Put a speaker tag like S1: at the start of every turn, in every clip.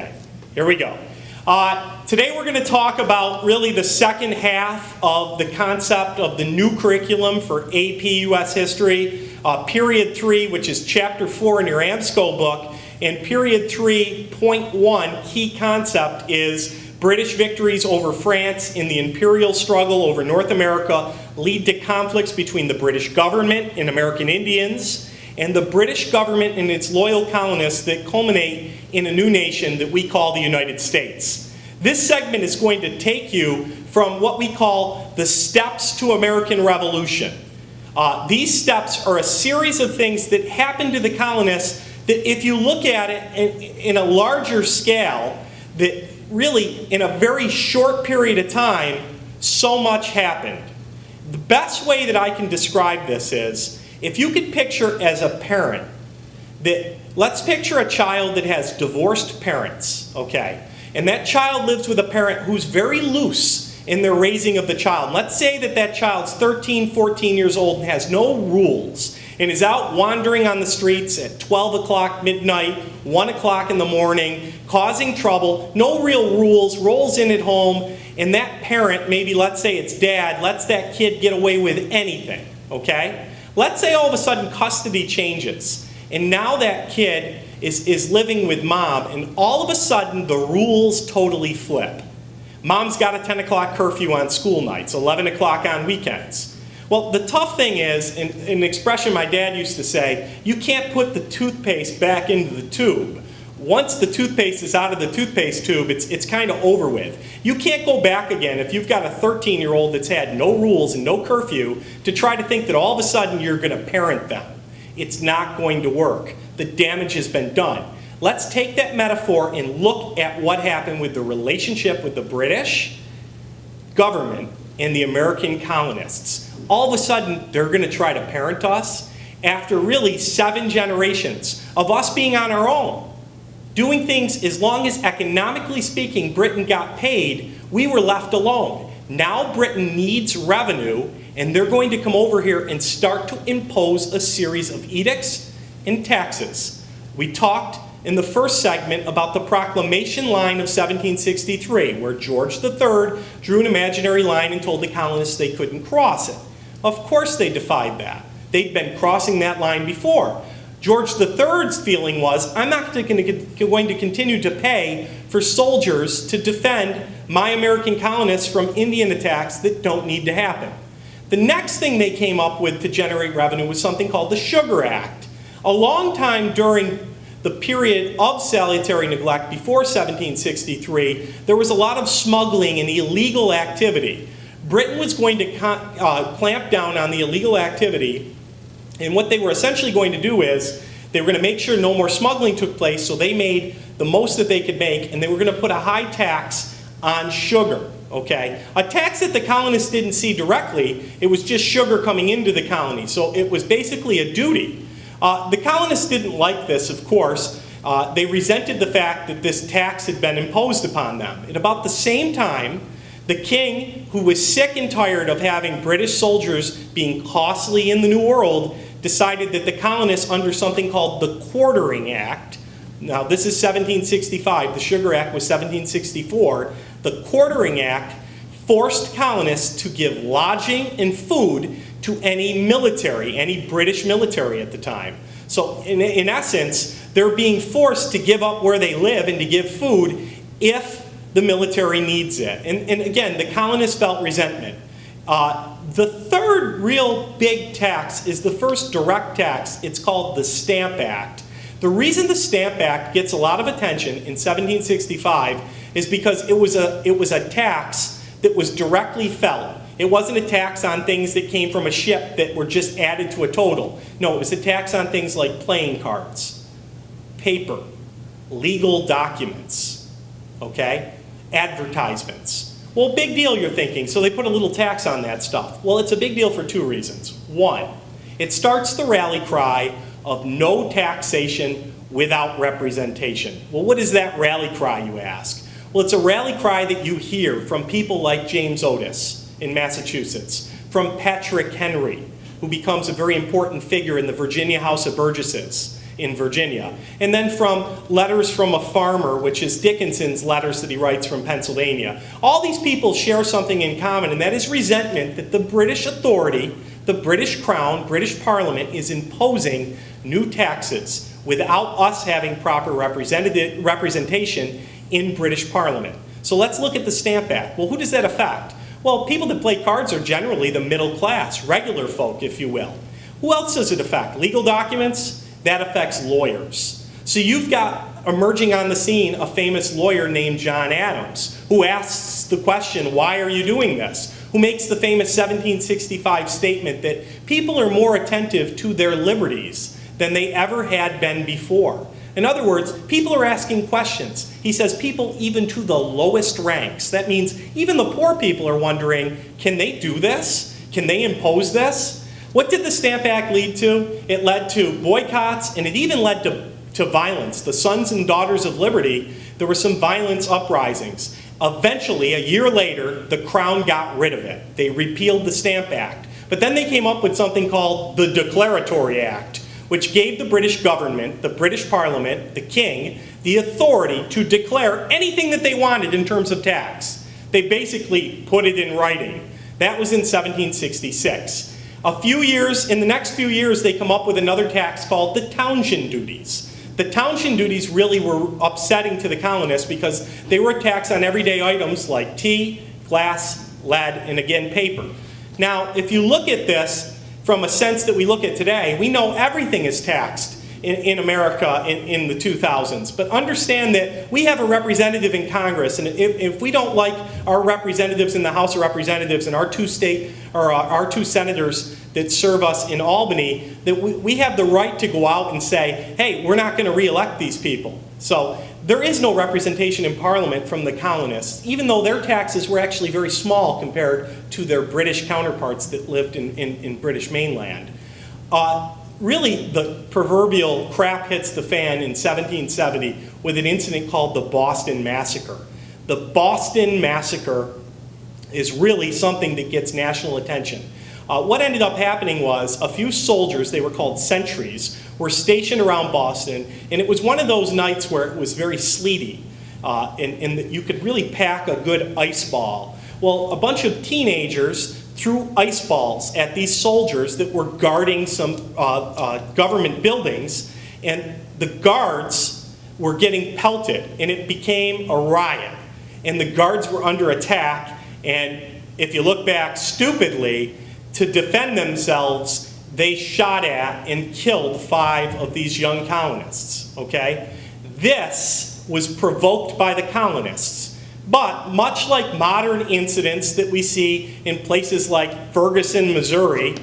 S1: Here we go. Today we're going to talk about really the second half of the concept of the new curriculum for AP US History, Period 3, which is Chapter 4 in your AMSCO book, and Period 3.1 key concept is British victories over France in the imperial struggle over North America lead to conflicts between the British government and American Indians, and the British government and its loyal colonists that culminate in a new nation that we call the United States. This segment is going to take you from what we call the steps to American Revolution. These steps are a series of things that happened to the colonists that if you look at it in a larger scale, that really in a very short period of time, so much happened. The best way that I can describe this is, if you could picture as a parent, that let's picture a child that has divorced parents, okay? And that child lives with a parent who's very loose in their raising of the child. Let's say that that child's 13, 14 years old and has no rules and is out wandering on the streets at 12 o'clock midnight, 1 o'clock in the morning, causing trouble, no real rules, rolls in at home, and that parent, maybe let's say it's dad, lets that kid get away with anything, okay? Let's say all of a sudden custody changes, and now that kid is living with mom, and all of a sudden the rules totally flip. Mom's got a 10 o'clock curfew on school nights, 11 o'clock on weekends. Well, the tough thing is, an expression my dad used to say, you can't put the toothpaste back into the tube. Once the toothpaste is out of the toothpaste tube, it's kind of over with. You can't go back again if you've got a 13-year-old that's had no rules and no curfew to try to think that all of a sudden you're going to parent them. It's not going to work. The damage has been done. Let's take that metaphor and look at what happened with the relationship with the British government and the American colonists. All of a sudden, they're going to try to parent us after really 7 generations of us being on our own. Doing things, as long as economically speaking, Britain got paid, we were left alone. Now Britain needs revenue, and they're going to come over here and start to impose a series of edicts and taxes. We talked in the first segment about the proclamation line of 1763, where George III drew an imaginary line and told the colonists they couldn't cross it. Of course they defied that. They'd been crossing that line before. George III's feeling was, I'm not going to continue to pay for soldiers to defend my American colonists from Indian attacks that don't need to happen. The next thing they came up with to generate revenue was something called the Sugar Act. A long time during the period of salutary neglect before 1763, there was a lot of smuggling and illegal activity. Britain was going to clamp down on the illegal activity, and what they were essentially going to do is they were going to make sure no more smuggling took place, so they made the most that they could make, and they were going to put a high tax on sugar, okay? A tax that the colonists didn't see directly, it was just sugar coming into the colony, so it was basically a duty. The colonists didn't like this, of course. They resented the fact that this tax had been imposed upon them. At about the same time, the king, who was sick and tired of having British soldiers being costly in the New World, decided that the colonists, under something called the Quartering Act, now this is 1765, the Sugar Act was 1764, the Quartering Act forced colonists to give lodging and food to any military, any British military at the time. So in essence, they're being forced to give up where they live and to give food if the military needs it. And again, the colonists felt resentment. The third real big tax is the first direct tax. It's called the Stamp Act. The reason the Stamp Act gets a lot of attention in 1765 is because it was a tax that was directly felt. It wasn't a tax on things that came from a ship that were just added to a total. No, it was a tax on things like playing cards, paper, legal documents, okay? Advertisements. Well, big deal, you're thinking, so they put a little tax on that stuff. Well, it's a big deal for 2 reasons. 1, it starts the rally cry of no taxation without representation. Well, what is that rally cry, you ask? Well, it's a rally cry that you hear from people like James Otis in Massachusetts, from Patrick Henry, who becomes a very important figure in the Virginia House of Burgesses, in Virginia. And then from Letters from a Farmer, which is Dickinson's letters that he writes from Pennsylvania. All these people share something in common, and that is resentment that the British authority, the British Crown, British Parliament, is imposing new taxes without us having proper representation in British Parliament. So let's look at the Stamp Act. Well, who does that affect? Well, people that play cards are generally the middle class, regular folk, if you will. Who else does it affect? Legal documents? That affects lawyers. So you've got emerging on the scene a famous lawyer named John Adams, who asks the question, why are you doing this? Who makes the famous 1765 statement that people are more attentive to their liberties than they ever had been before. In other words, people are asking questions. He says people even to the lowest ranks. That means even the poor people are wondering, can they do this? Can they impose this? What did the Stamp Act lead to? It led to boycotts, and it even led to violence. The Sons and Daughters of Liberty, there were some violence uprisings. Eventually, a year later, the Crown got rid of it. They repealed the Stamp Act. But then they came up with something called the Declaratory Act, which gave the British government, the British Parliament, the King, the authority to declare anything that they wanted in terms of tax. They basically put it in writing. That was in 1766. In the next few years, they come up with another tax called the Townshend duties. The Townshend duties really were upsetting to the colonists because they were a tax on everyday items like tea, glass, lead, and again, paper. Now, if you look at this from a sense that we look at today, we know everything is taxed in America in the 2000s. But understand that we have a representative in Congress, and if we don't like our representatives in the House of Representatives and our two senators that serve us in Albany, that we have the right to go out and say, hey, we're not going to re-elect these people. So there is no representation in Parliament from the colonists, even though their taxes were actually very small compared to their British counterparts that lived in British mainland. Really, the proverbial crap hits the fan in 1770 with an incident called the Boston Massacre. The Boston Massacre is really something that gets national attention. What ended up happening was a few soldiers, they were called sentries, were stationed around Boston, and it was one of those nights where it was very sleety, and you could really pack a good ice ball. Well, a bunch of teenagers threw ice balls at these soldiers that were guarding some government buildings, and the guards were getting pelted, and it became a riot. And the guards were under attack, and if you look back stupidly, to defend themselves, they shot at and killed 5 of these young colonists, okay? This was provoked by the colonists. But much like modern incidents that we see in places like Ferguson, Missouri,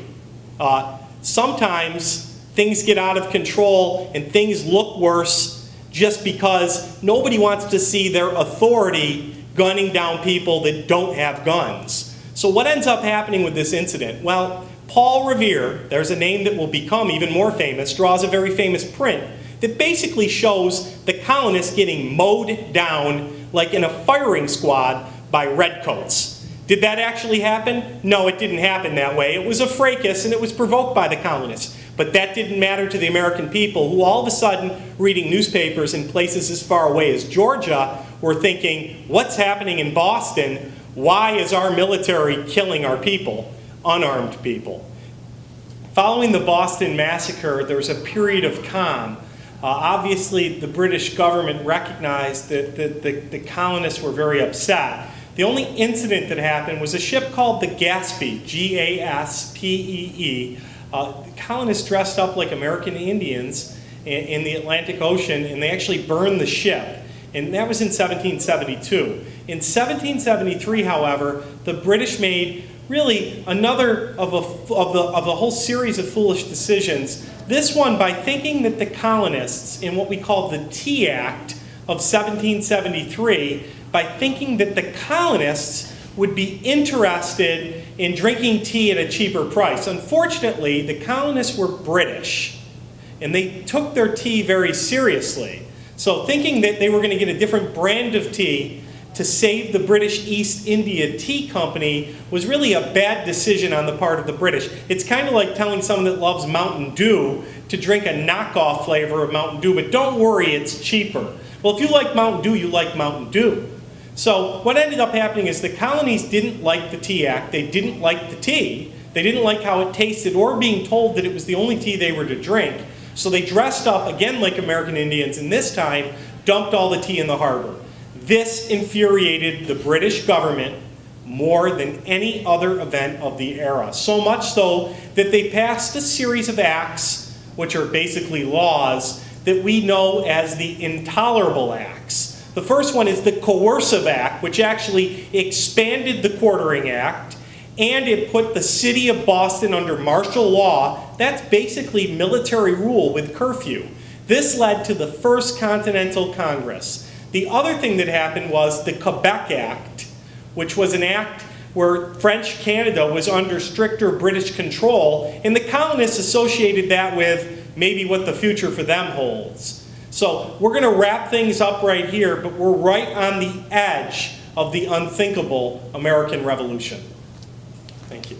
S1: sometimes things get out of control and things look worse just because nobody wants to see their authority gunning down people that don't have guns. So what ends up happening with this incident? Well, Paul Revere, there's a name that will become even more famous, draws a very famous print that basically shows the colonists getting mowed down like in a firing squad by redcoats. Did that actually happen? No, it didn't happen that way. It was a fracas and it was provoked by the colonists. But that didn't matter to the American people who all of a sudden, reading newspapers in places as far away as Georgia, were thinking, what's happening in Boston? Why is our military killing our people, unarmed people? Following the Boston Massacre, there was a period of calm. Obviously, the British government recognized that the colonists were very upset. The only incident that happened was a ship called the Gaspee, G-A-S-P-E-E. The colonists dressed up like American Indians in the Atlantic Ocean, and they actually burned the ship. And that was in 1772. In 1773, however, the British made really another of a whole series of foolish decisions. This one by thinking that the colonists, in what we call the Tea Act of 1773, by thinking that the colonists would be interested in drinking tea at a cheaper price. Unfortunately, the colonists were British, and they took their tea very seriously. So thinking that they were going to get a different brand of tea to save the British East India Tea Company was really a bad decision on the part of the British. It's kind of like telling someone that loves Mountain Dew to drink a knockoff flavor of Mountain Dew, but don't worry, it's cheaper. Well, if you like Mountain Dew, you like Mountain Dew. So what ended up happening is the colonies didn't like the Tea Act, they didn't like the tea, they didn't like how it tasted or being told that it was the only tea they were to drink. So they dressed up, again like American Indians, and this time dumped all the tea in the harbor. This infuriated the British government more than any other event of the era. So much so that they passed a series of acts, which are basically laws, that we know as the Intolerable Acts. The first one is the Coercive Act, which actually expanded the Quartering Act, and it put the city of Boston under martial law. That's basically military rule with curfew. This led to the First Continental Congress. The other thing that happened was the Quebec Act, which was an act where French Canada was under stricter British control, and the colonists associated that with maybe what the future for them holds. So we're going to wrap things up right here, but we're right on the edge of the unthinkable American Revolution. Thank you.